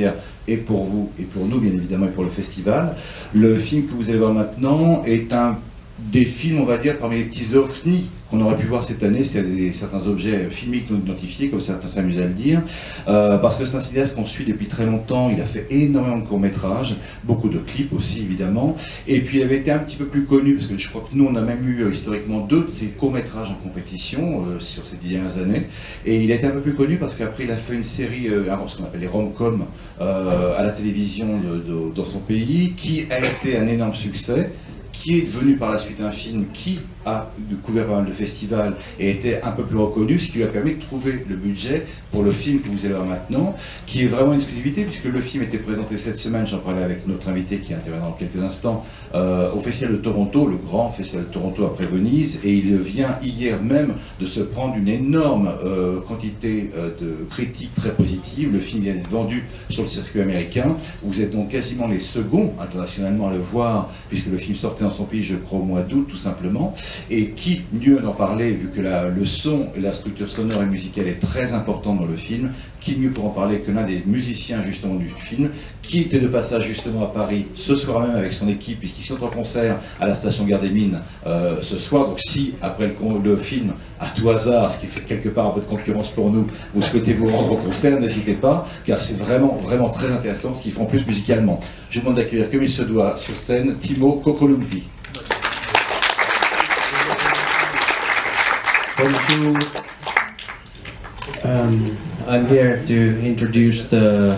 entière, et pour vous, et pour nous, bien évidemment, et pour le festival. Le film que vous allez voir maintenant est un des films, on va dire, parmi les petits ovnis qu'on aurait pu voir cette année, c'est-à-dire certains objets filmiques non identifiés, comme certains s'amusent à le dire, parce que c'est un cinéaste qu'on suit depuis très longtemps. Il a fait énormément de courts-métrages, beaucoup de clips aussi évidemment, et puis il avait été un petit peu plus connu, parce que je crois que nous on a même eu historiquement 2 de ses courts-métrages en compétition sur ces 10 dernières années, et il a été un peu plus connu parce qu'après il a fait une série, ce qu'on appelle les rom-coms, à la télévision dans son pays, qui a été un énorme succès, qui est devenu par la suite un film qui a couvert pas mal de festivals et était un peu plus reconnu, ce qui lui a permis de trouver le budget pour le film que vous allez voir maintenant, qui est vraiment une exclusivité, puisque le film était présenté cette semaine, j'en parlais avec notre invité qui interviendra dans quelques instants, au Festival de Toronto, le grand Festival de Toronto après Venise, et il vient hier même de se prendre une énorme quantité de critiques très positives. Le film vient d'être vendu sur le circuit américain. Vous êtes donc quasiment les seconds internationalement à le voir, puisque le film sortait dans son pays, je crois, au mois d'août, tout simplement. Et qui mieux d'en parler, vu que le son et la structure sonore et musicale est très importante dans le film, qui mieux pour en parler que l'un des musiciens justement du film, qui était de passage justement à Paris ce soir même avec son équipe, puisqu'ils sont en concert à la station Gare des Mines ce soir. Donc si, après le film, à tout hasard, ce qui fait quelque part un peu de concurrence pour nous, vous souhaitez vous rendre au concert, n'hésitez pas, car c'est vraiment, vraiment très intéressant ce qu'ils font en plus musicalement. Je vous demande d'accueillir comme il se doit sur scène Timo Kokolumpi. Bonjour. I'm here to introduce the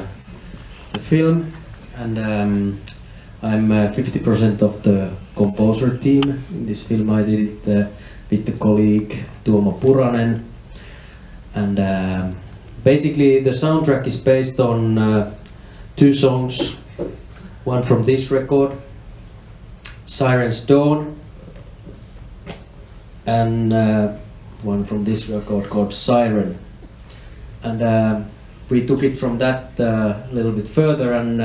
film, and I'm 50% of the composer team. In this film I did it with the colleague Tuomo Puranen, and basically the soundtrack is based on 2 songs, one from this record, Siren's Dawn, and one from this record called Siren. And we took it from that a little bit further, and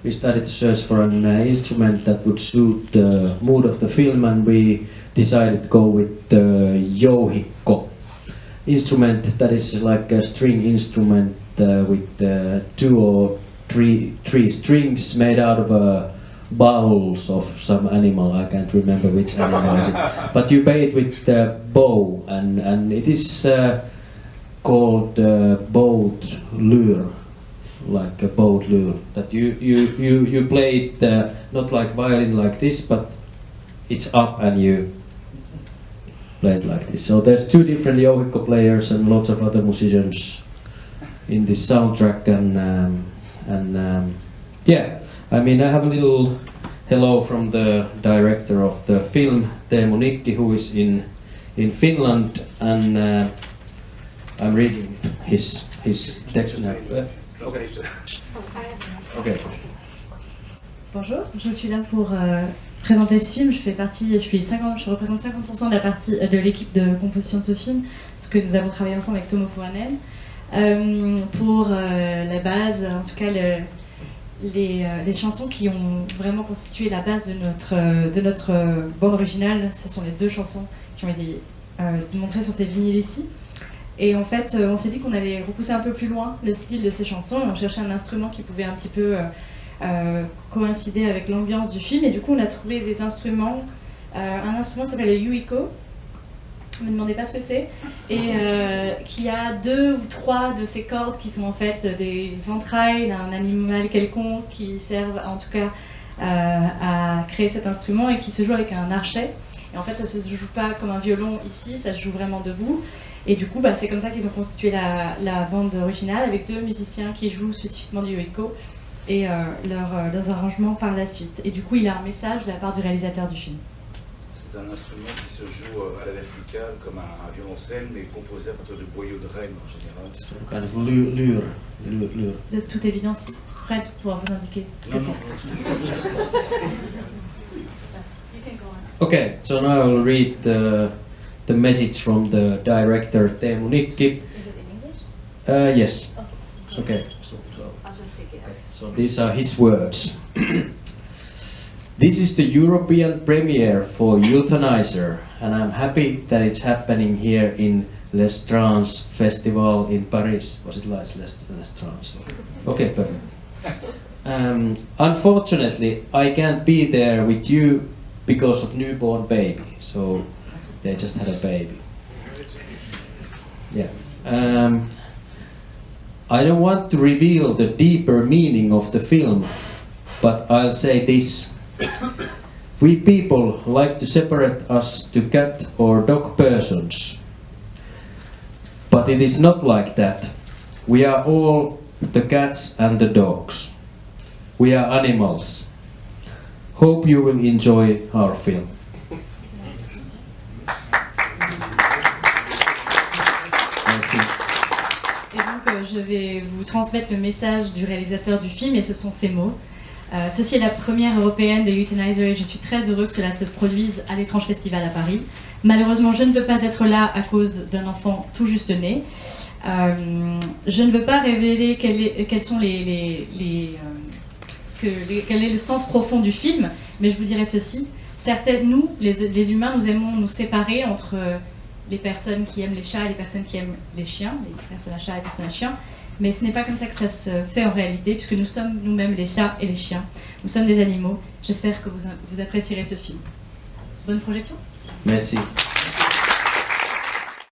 we started to search for an instrument that would suit the mood of the film, and we decided to go with the jouhikko instrument, that is like a string instrument with 2 or 3 strings made out of bowls of some animal. I can't remember which animal is it. But you play it with the bow, and it is called boat lure, like a boat lure. That you play it not like violin like this, but it's up and you play it like this. So there's 2 different jouhikko players and lots of other musicians in this soundtrack, and yeah. I mean, I have a little hello from the director of the film, Teemu Nikki, who is in Finland, and I'm reading his text now. Okay. Okay. Bonjour, je suis là pour présenter ce film. Je représente 50% de la partie de l'équipe de composition de ce film, parce que nous avons travaillé ensemble avec Tuomo Puranen pour la base, en tout cas les chansons qui ont vraiment constitué la base de notre bande originale. Ce sont les 2 chansons qui ont été montrées sur ces vinyles ici. Et en fait, on s'est dit qu'on allait repousser un peu plus loin le style de ces chansons, et on cherchait un instrument qui pouvait un petit peu coïncider avec l'ambiance du film. Et du coup, on a trouvé des instruments. Un instrument s'appelle le yuiko. Ne me demandez pas ce que c'est, et qui a 2 ou 3 de ces cordes qui sont en fait des entrailles d'un animal quelconque, qui servent en tout cas à créer cet instrument, et qui se joue avec un archet. Et en fait, ça se joue pas comme un violon ici, ça se joue vraiment debout. Et du coup, c'est comme ça qu'ils ont constitué la bande originale, avec 2 musiciens qui jouent spécifiquement du yuiko, et leurs arrangements par la suite. Et du coup, il y a un message de la part du réalisateur du film. C'est un instrument qui se joue à la verticale comme un violoncelle, mais composé à partir de boyaux de renne en général. Some kind of lure. De toute évidence, Fred pourra vous indiquer ce que c'est. Okay, so now I will read the message from the director Teemu Nikki. Is it in English? Yes. Okay. I'll just take it. Okay. So these are his words. This is the European premiere for Euthanizer, and I'm happy that it's happening here in Les Trans Festival in Paris. Was it Les Trans? Okay, perfect. Unfortunately, I can't be there with you because of newborn baby. So they just had a baby. Yeah. I don't want to reveal the deeper meaning of the film, but I'll say this. We people like to separate us to cat or dog persons. But it is not like that. We are all the cats and the dogs. We are animals. Hope you will enjoy our film. Merci. Et donc, je vais vous transmettre le message du réalisateur du film, et ce sont ces mots. Ceci est la première européenne de Euthanizer et je suis très heureux que cela se produise à l'Étrange Festival à Paris. Malheureusement, je ne peux pas être là à cause d'un enfant tout juste né. Je ne veux pas révéler quel est le sens profond du film, mais je vous dirai ceci. Nous, les humains, nous aimons nous séparer entre les personnes qui aiment les chats et les personnes qui aiment les chiens, les personnes à chat et les personnes à chiens. Mais ce n'est pas comme ça que ça se fait en réalité, puisque nous sommes nous-mêmes les chats et les chiens. Nous sommes des animaux. J'espère que vous apprécierez ce film. Bonne projection. Merci.